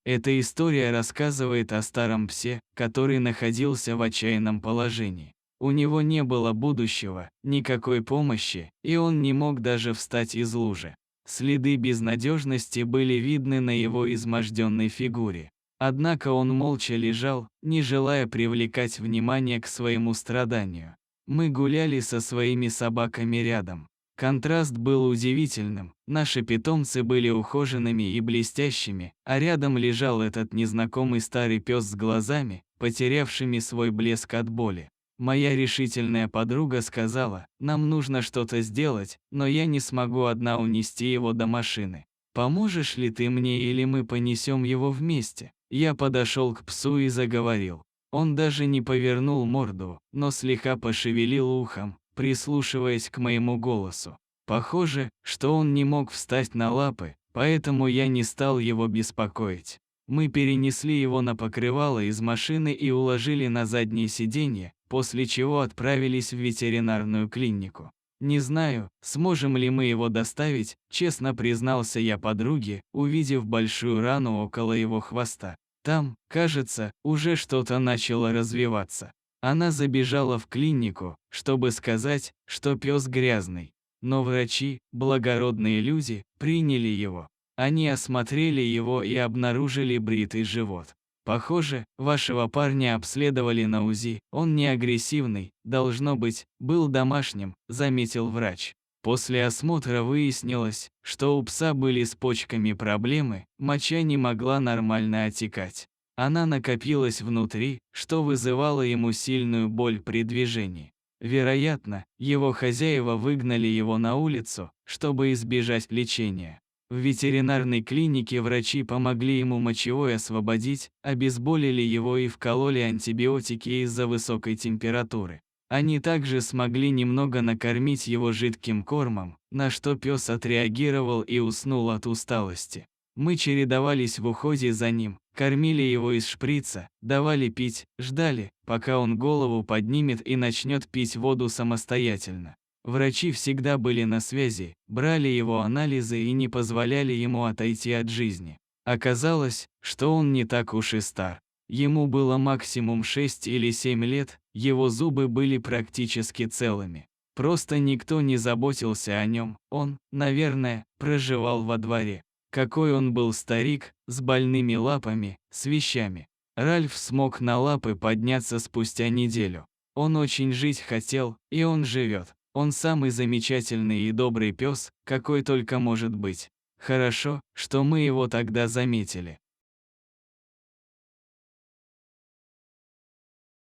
Эта история рассказывает о старом псе, который находился в отчаянном положении. У него не было будущего, никакой помощи, и он не мог даже встать из лужи. Следы безнадежности были видны на его изможденной фигуре. Однако он молча лежал, не желая привлекать внимание к своему страданию. Мы гуляли со своими собаками рядом. Контраст был удивительным, наши питомцы были ухоженными и блестящими, а рядом лежал этот незнакомый старый пес с глазами, потерявшими свой блеск от боли. Моя решительная подруга сказала: «Нам нужно что-то сделать, но я не смогу одна унести его до машины. Поможешь ли ты мне или мы понесем его вместе?» Я подошел к псу и заговорил. Он даже не повернул морду, но слегка пошевелил ухом, прислушиваясь к моему голосу. Похоже, что он не мог встать на лапы, поэтому я не стал его беспокоить. Мы перенесли его на покрывало из машины и уложили на заднее сиденье, после чего отправились в ветеринарную клинику. Не знаю, сможем ли мы его доставить, честно признался я подруге, увидев большую рану около его хвоста. Там, кажется, уже что-то начало развиваться. Она забежала в клинику, чтобы сказать, что пес грязный. Но врачи, благородные люди, приняли его. Они осмотрели его и обнаружили бритый живот. Похоже, вашего парня обследовали на УЗИ, он не агрессивный, должно быть, был домашним, заметил врач. После осмотра выяснилось, что у пса были с почками проблемы, моча не могла нормально отекать. Она накопилась внутри, что вызывало ему сильную боль при движении. Вероятно, его хозяева выгнали его на улицу, чтобы избежать лечения. В ветеринарной клинике врачи помогли ему мочевой освободить, обезболили его и вкололи антибиотики из-за высокой температуры. Они также смогли немного накормить его жидким кормом, на что пес отреагировал и уснул от усталости. Мы чередовались в уходе за ним, кормили его из шприца, давали пить, ждали, пока он голову поднимет и начнет пить воду самостоятельно. Врачи всегда были на связи, брали его анализы и не позволяли ему отойти от жизни. Оказалось, что он не так уж и стар. Ему было максимум 6 или 7 лет, его зубы были практически целыми. Просто никто не заботился о нем, он, наверное, проживал во дворе. Какой он был старик, с больными лапами, с вещами. Ральф смог на лапы подняться спустя неделю. Он очень жить хотел, и он живет. Он самый замечательный и добрый пес, какой только может быть. Хорошо, что мы его тогда заметили.